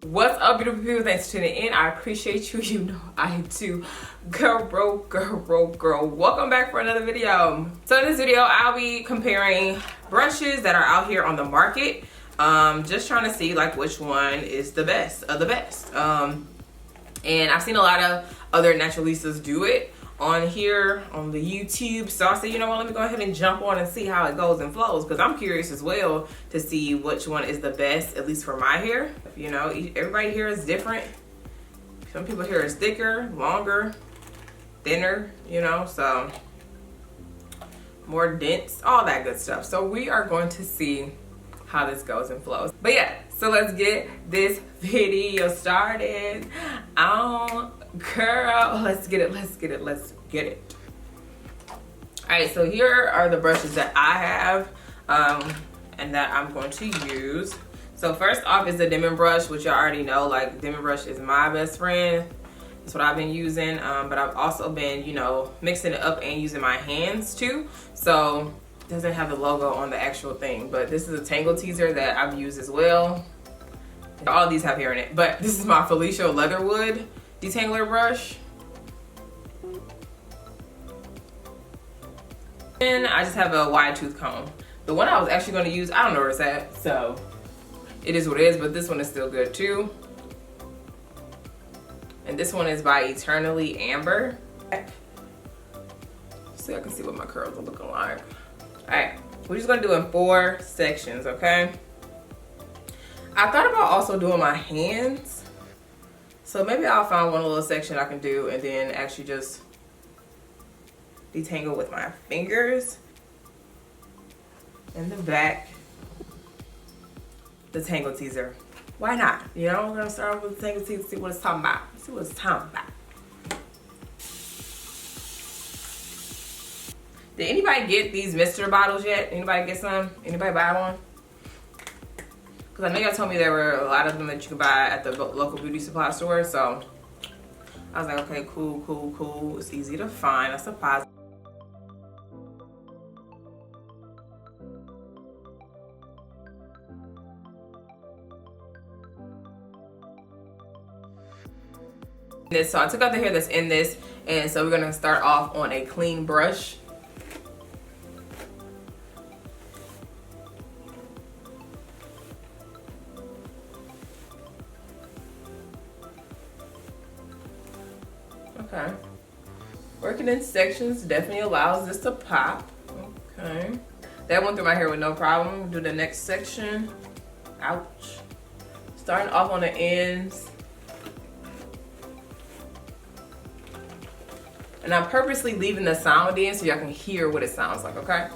What's up, beautiful people? Thanks for tuning in. I appreciate you. You know I do. Girl. Welcome back for another video. So in this video, I'll be comparing brushes that are out here on the market. Just trying to see like which one is the best of the best. And I've seen a lot of other naturalistas do it on here on the YouTube, so I said, you know what, let me go ahead and jump on and see how it goes and flows, because I'm curious as well to see which one is the best, at least for my hair. You know, everybody here is different. Some people here is thicker, longer, thinner, you know, so more dense, all that good stuff. So we are going to see how this goes and flows. But yeah, so let's get this video started. Girl, let's get it. All right, so here are the brushes that I have and that I'm going to use. So first off is the Denman brush, which y'all already know, like Denman brush is my best friend. That's what I've been using, but I've also been, you know, mixing it up and using my hands too. So it doesn't have the logo on the actual thing, but this is a Tangle Teezer that I've used as well. All of these have hair in it, but this is my Felicia Leatherwood detangler brush. And I just have a wide tooth comb. The one I was actually going to use, I don't know where it's at, so it is what it is, but this one is still good too. And this one is by Eternally Amber. So I can see what my curls are looking like. Alright, we're just going to do it in 4 sections, okay? I thought about also doing my hands. So maybe I'll find one little section I can do and then actually just detangle with my fingers. In the back, the Tangle Teezer. Why not? You know, we're gonna start with the Tangle Teezer, see what it's talking about. See what it's talking about. Did anybody get these Mister bottles yet? Anybody get some? Anybody buy one? Because I know y'all told me there were a lot of them that you could buy at the local beauty supply store. So I was like, okay, cool. It's easy to find. That's a positive. So I took out the hair that's in this, and so we're gonna start off on a clean brush. Okay, working in sections definitely allows this to pop. Okay, that went through my hair with no problem. Do the next section. Ouch. Starting off on the ends. And I'm purposely leaving the sound in so y'all can hear what it sounds like, okay?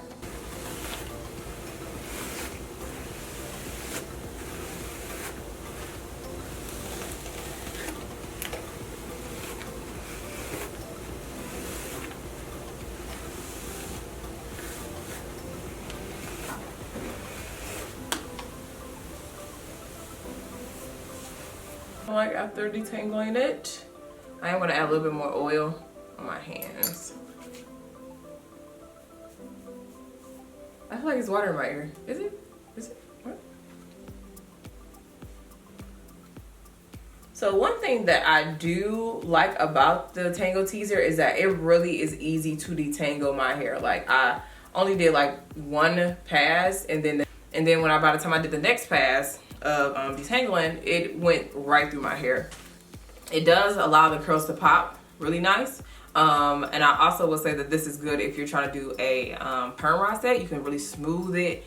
Like after detangling it, I am gonna add a little bit more oil on my hands. I feel like it's water in my ear. Is it? Is it? What? So one thing that I do like about the Tangle Teezer is that it really is easy to detangle my hair. Like I only did like 1 pass, and then by the time I did the next pass of detangling, it went right through my hair. It does allow the curls to pop really nice. And I also will say that this is good if you're trying to do a perm rod set. You can really smooth it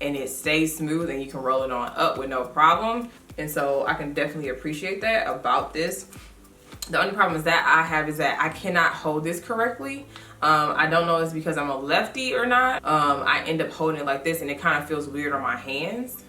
and it stays smooth, and you can roll it on up with no problem. And so I can definitely appreciate that about this. The only problem is that I have is that I cannot hold this correctly. I don't know if it's because I'm a lefty or not. I end up holding it like this, and it kind of feels weird on my hands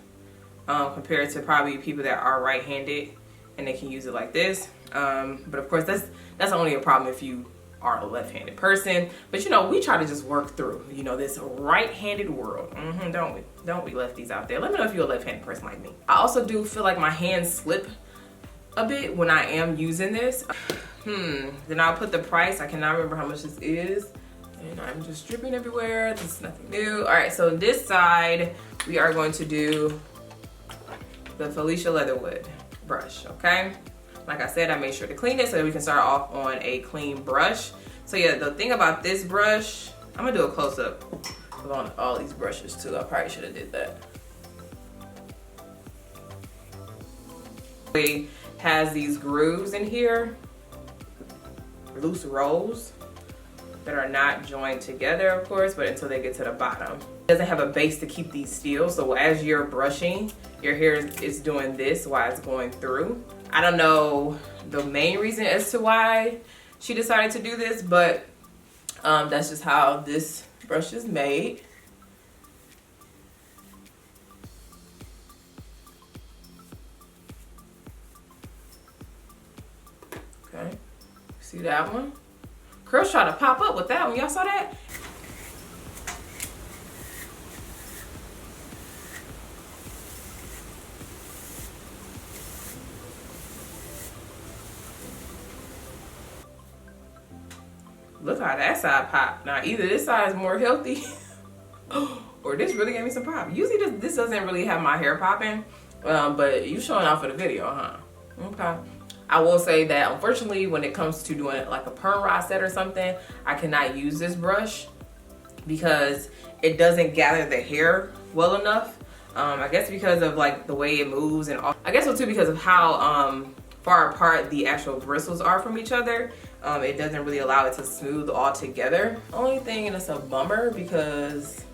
compared to probably people that are right-handed and they can use it like this. But of course that's only a problem if you are a left-handed person. But you know, we try to just work through, you know, this right-handed world. Don't we lefties out there? Let me know if you're a left-handed person like me. I also do feel like my hands slip a bit when I am using this. Then I'll put the price. I cannot remember how much this is, and I'm just dripping everywhere. This is nothing new. All right, so this side we are going to do the Felicia Leatherwood. brush, okay? Like I said, I made sure to clean it so that we can start off on a clean brush. So yeah, the thing about this brush, I'm gonna do a close-up on all these brushes too. I probably should have did that. It has these grooves in here, loose rolls that are not joined together, of course, but until they get to the bottom. It doesn't have a base to keep these still, so as you're brushing, your hair is doing this while it's going through. I don't know the main reason as to why she decided to do this, but that's just how this brush is made. Okay, see that one? Curls trying to pop up with that one. Y'all saw that? Look how that side popped. Now either this side is more healthy or this really gave me some pop. Usually this doesn't really have my hair popping, but you showing off for the video, huh? Okay. I will say that unfortunately when it comes to doing like a perm rod set or something, I cannot use this brush because it doesn't gather the hair well enough. I guess because of like the way it moves, and all. I guess too because of how far apart the actual bristles are from each other. It doesn't really allow it to smooth all together. Only thing, and it's a bummer because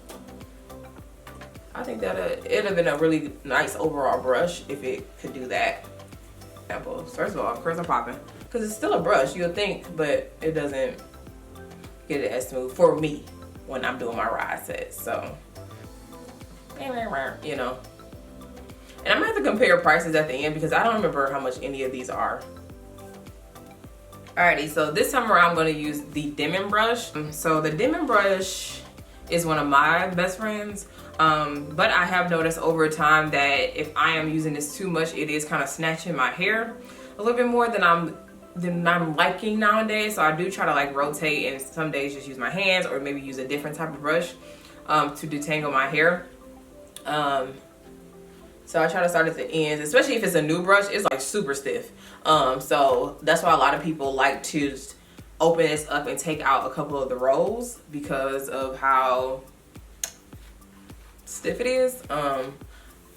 I think that it'd have been a really nice overall brush if it could do that. First of all, curls are popping because it's still a brush, you'll think, but it doesn't get it as smooth for me when I'm doing my rod set. So, you know. And I'm gonna have to compare prices at the end because I don't remember how much any of these are. Alrighty, so this time around I'm gonna use the Denman brush. So the Denman brush is one of my best friends. But I have noticed over time that if I am using this too much, it is kind of snatching my hair a little bit more than I'm liking nowadays. So I do try to like rotate, and some days just use my hands or maybe use a different type of brush to detangle my hair. So I try to start at the ends, especially if it's a new brush. It's like super stiff. So that's why a lot of people like to just open this up and take out a couple of the rolls because of how stiff it is.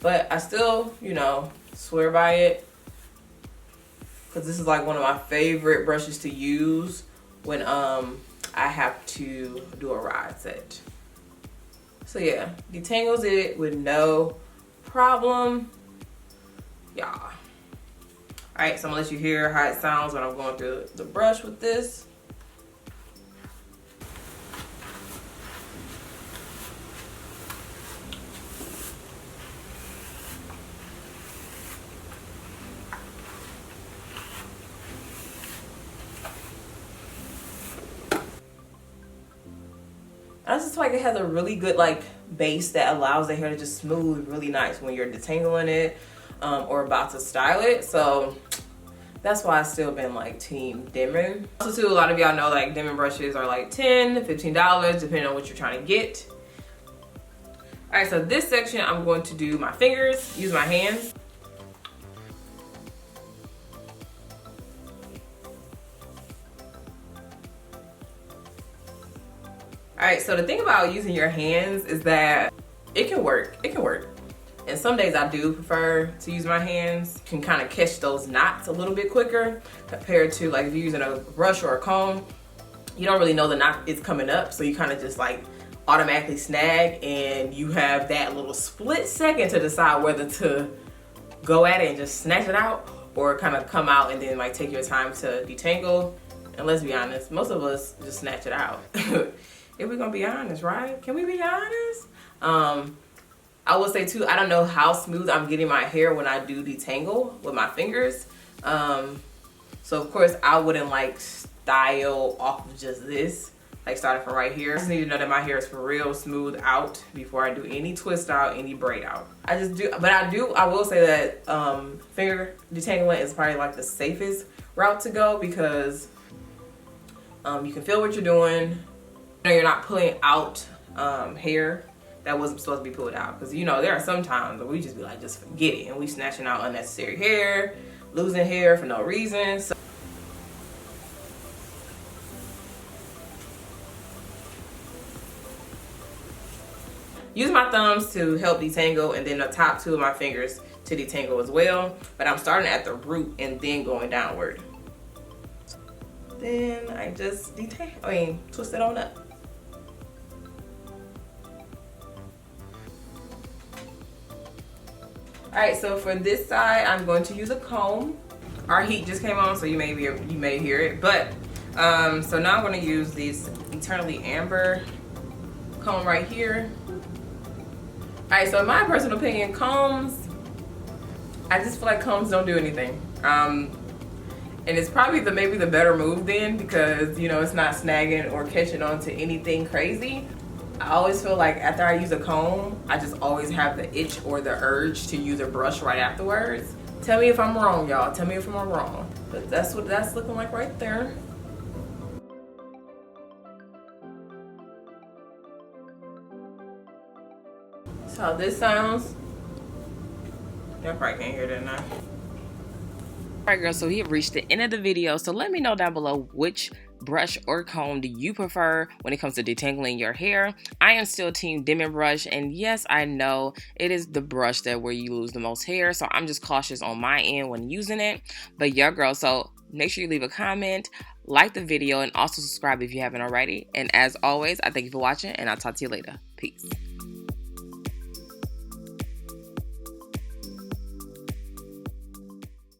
But I still, you know, swear by it because this is like one of my favorite brushes to use when I have to do a rod set. So yeah, detangles it with no problem, y'all. All right, so I'm gonna let you hear how it sounds when I'm going through the brush with this. I just feel like it has a really good like base that allows the hair to just smooth really nice when you're detangling it or about to style it. So that's why I've still been like team Denman. Also too, a lot of y'all know like Denman brushes are like $10, $15 depending on what you're trying to get. All right, so this section I'm going to do my fingers, use my hands. All right, so the thing about using your hands is that it can work. It can work. And some days I do prefer to use my hands. You can kind of catch those knots a little bit quicker compared to like if you're using a brush or a comb. You don't really know the knot is coming up, so you kind of just like automatically snag, and you have that little split second to decide whether to go at it and just snatch it out or kind of come out and then like take your time to detangle. And let's be honest, most of us just snatch it out. If we're gonna be honest, right? Can we be honest? I will say too, I don't know how smooth I'm getting my hair when I do detangle with my fingers. So of course I wouldn't like style off of just this, like starting from right here. I just need to know that my hair is for real smooth out before I do any twist out, any braid out. I just do, but I will say that finger detangling is probably like the safest route to go because you can feel what you're doing. You know, you're not pulling out hair that wasn't supposed to be pulled out. Because, you know, there are some times where we just be like, just forget it. And we snatching out unnecessary hair, losing hair for no reason. So use my thumbs to help detangle, and then the top two of my fingers to detangle as well. But I'm starting at the root and then going downward. Then I just twist it on up. All right, so for this side, I'm going to use a comb. Our heat just came on, so you may hear it. But so now I'm going to use this Eternally Amber comb right here. All right, so in my personal opinion, combs, I just feel like combs don't do anything. And it's probably maybe the better move then, because, you know, it's not snagging or catching on to anything crazy. I always feel like after I use a comb, I just always have the itch or the urge to use a brush right afterwards. Tell me if I'm wrong, y'all. Tell me if I'm wrong. But that's what that's looking like right there. That's how this sounds. Y'all probably can't hear that now. Alright girls, so we have reached the end of the video, so let me know down below which brush or comb do you prefer when it comes to detangling your hair. I am still team Denman brush, and yes, I know it is the brush that where you lose the most hair, so I'm just cautious on my end when using it. But yeah girl, so make sure you leave a comment, like the video, and also subscribe if you haven't already. And as always, I thank you for watching, and I'll talk to you later. Peace.